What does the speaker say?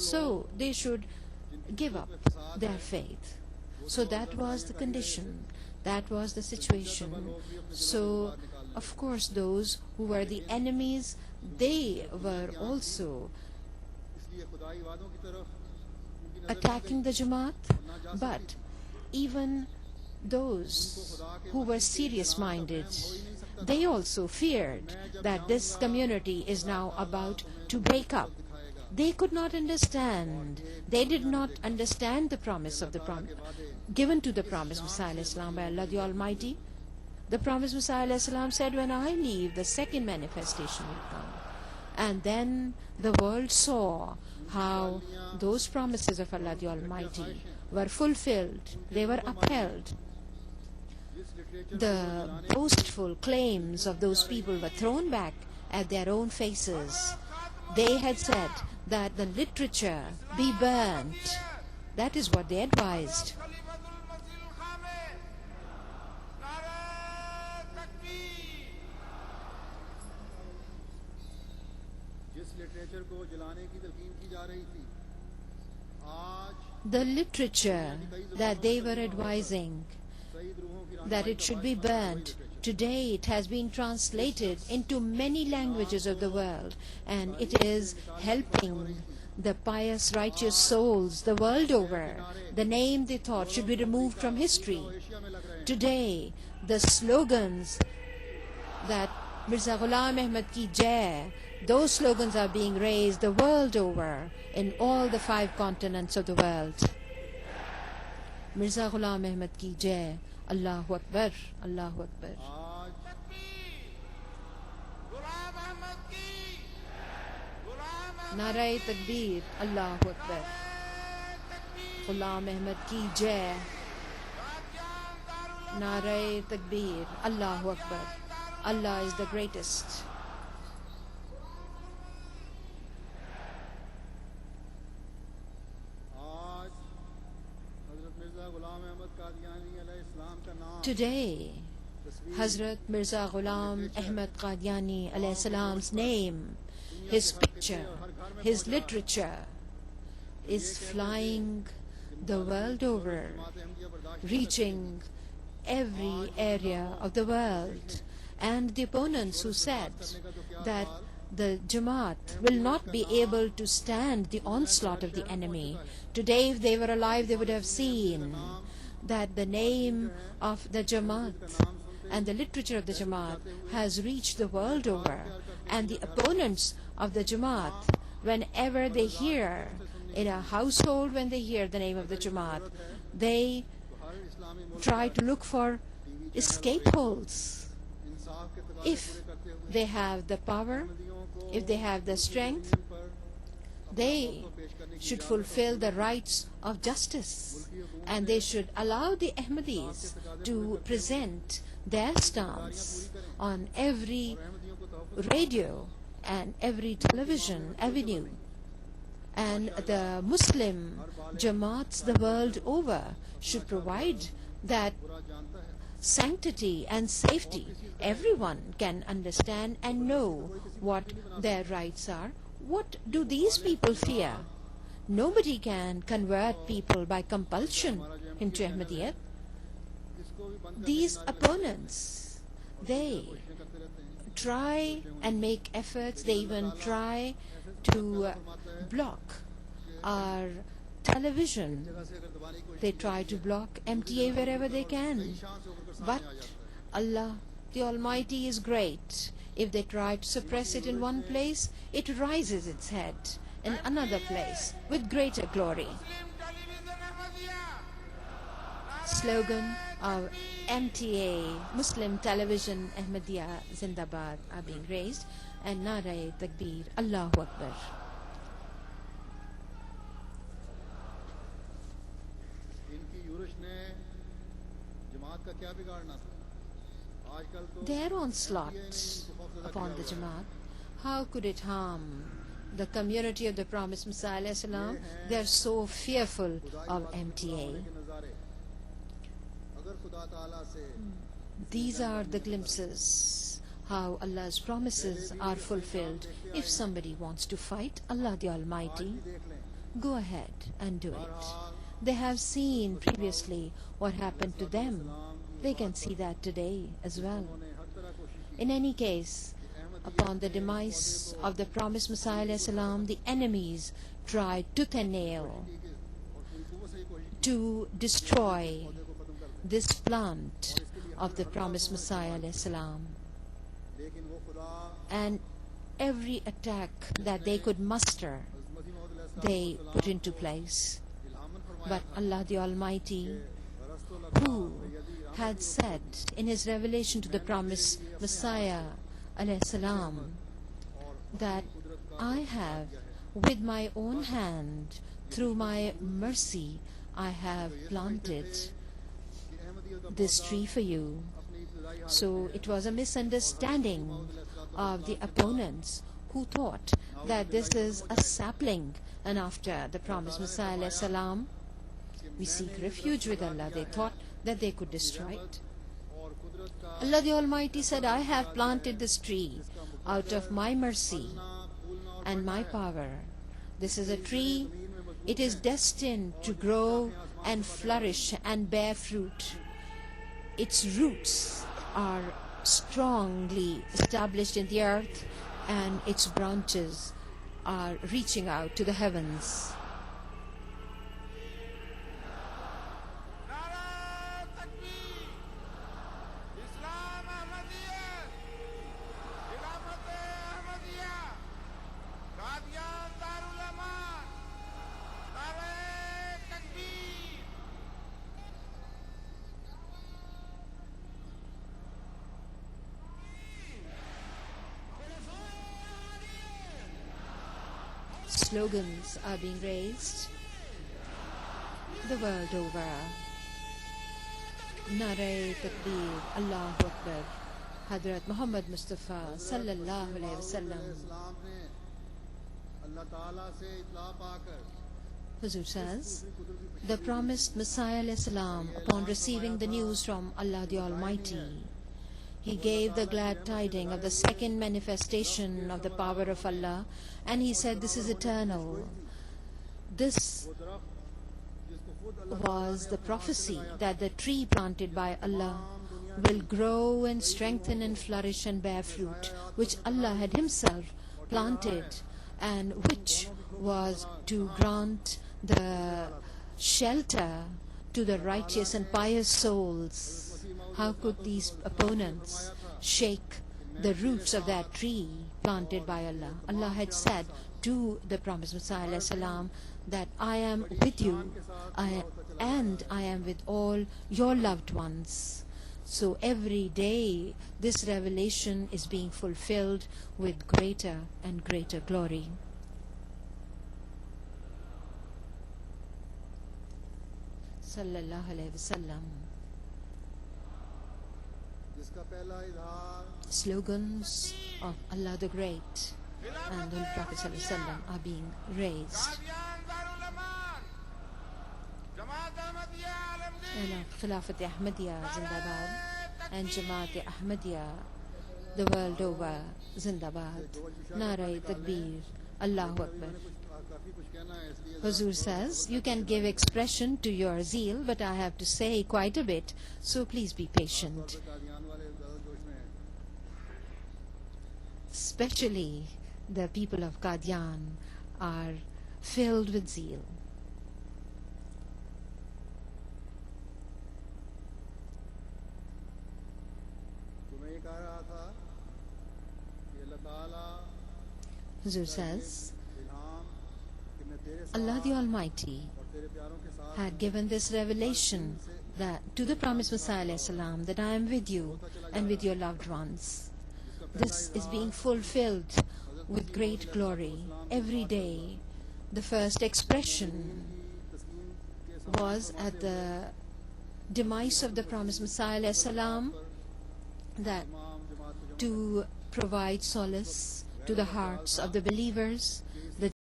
So they should give up their faith. So that was the condition. That was the situation. So, of course, those who were the enemies, they were also attacking the Jamaat. But even those who were serious-minded, they also feared that this community is now about to break up. They could not understand. They did not understand the promise of the given to the promised Messiah Islam by Allah the Almighty. The promised Messiah Islam said, when I leave, the second manifestation will come. And then the world saw how those promises of Allah the Almighty were fulfilled. They were upheld. The boastful claims of those people were thrown back at their own faces. They had said that the literature be burnt. That is what they advised. The literature that they were advising, that it should be burnt, today it has been translated into many languages of the world, and it is helping the pious, righteous souls the world over. The name they thought should be removed from history. Today, the slogans that Mirza Ghulam Ahmad Ki Jai, those slogans are being raised the world over in all the 5 continents of the world. Mirza Ghulam Ahmad Ki Jai, Allahu Akbar, Allahu Akbar. Narai Takbir, Allahu Akbar. Ghulam Ahmad Ki Jai. Narai Takbir, Allahu Akbar. Allah is the greatest. Today, Hazrat Mirza Ghulam Ahmad Qadiani alayhi salam's name, his picture, his literature is flying the world over, reaching every area of the world. And the opponents who said that the Jamaat will not be able to stand the onslaught of the enemy, today if they were alive they would have seen that the name of the Jamaat and the literature of the Jamaat has reached the world over. And the opponents of the Jamaat, whenever they hear in a household, when they hear the name of the Jamaat, they try to look for escape holes. If they have the power, if they have the strength, they should fulfill the rights of justice, and they should allow the Ahmadis to present their stance on every radio and every television avenue. And the Muslim Jamaats the world over should provide that sanctity and safety. Everyone can understand and know what their rights are. What do these people fear? Nobody can convert people by compulsion into Ahmadiyyat. These opponents, they try and make efforts, they even try to block our television. They try to block MTA wherever they can. But Allah, the Almighty, is great. If they try to suppress it in one place, it rises its head in another place with greater glory. Slogan of MTA, Muslim Television Ahmadiyya Zindabad, are being raised, and Narai Takbir, Allahu Akbar. Their onslaught upon the Jamaat, how could it harm the community of the promised Messiah Salam? They are so fearful of MTA. These are the glimpses how Allah's promises are fulfilled. If somebody wants to fight Allah the Almighty, go ahead and do it. They have seen previously what happened to them. They can see that today as well. In any case, upon the demise of the promised Messiah alayhi salam, the enemies tried tooth and nail to destroy this plant of the promised Messiah alayhi salam. And every attack that they could muster, they put into place. But Allah the Almighty, who had said in his revelation to the promised Messiah alayhi salam that I have with my own hand, through my mercy, I have planted this tree for you. So it was a misunderstanding of the opponents who thought that this is a sapling, and after the promised Messiah alayhi salam, we seek refuge with Allah. They thought that they could destroy it. Allah the Almighty said, I have planted this tree out of my mercy and my power. This is a tree. It is destined to grow and flourish and bear fruit. Its roots are strongly established in the earth, and its branches are reaching out to the heavens. Slogans are being raised the world over. Nare Takbir, Allahu Akbar, Hadrat Muhammad Mustafa Sallallahu Alaihi Wasallam. Huzur says, the promised Messiah alayhi salam, upon receiving the news from Allah the Almighty, he gave the glad tidings of the second manifestation of the power of Allah, and he said, this is eternal. This was the prophecy that the tree planted by Allah will grow and strengthen and flourish and bear fruit, which Allah had himself planted, and which was to grant the shelter to the righteous and pious souls. How could these opponents shake the roots of that tree planted by Allah? Allah had said to the promised Messiah alayhi salam that I am with you and I am with all your loved ones. So every day this revelation is being fulfilled with greater and greater glory. Sallallahu Alaihi Wasallam. Slogans of Allah the Great and the Prophet ﷺ are being raised. Khilafat Ahmadiyya Zindabad and Jamaat Ahmadiyya the world over Zindabad. Nare Takbir, Allahu Akbar. Huzur says, you can give expression to your zeal, but I have to say quite a bit, so please be patient. Especially the people of Qadian are filled with zeal. Huzur says, Allah the Almighty had given this revelation that to the promised Messiah alayhi salam, that I am with you and with your loved ones. This is being fulfilled with great glory every day. The first expression was at the demise of the promised Messiah alayhi salam, that to provide solace to the hearts of the believers,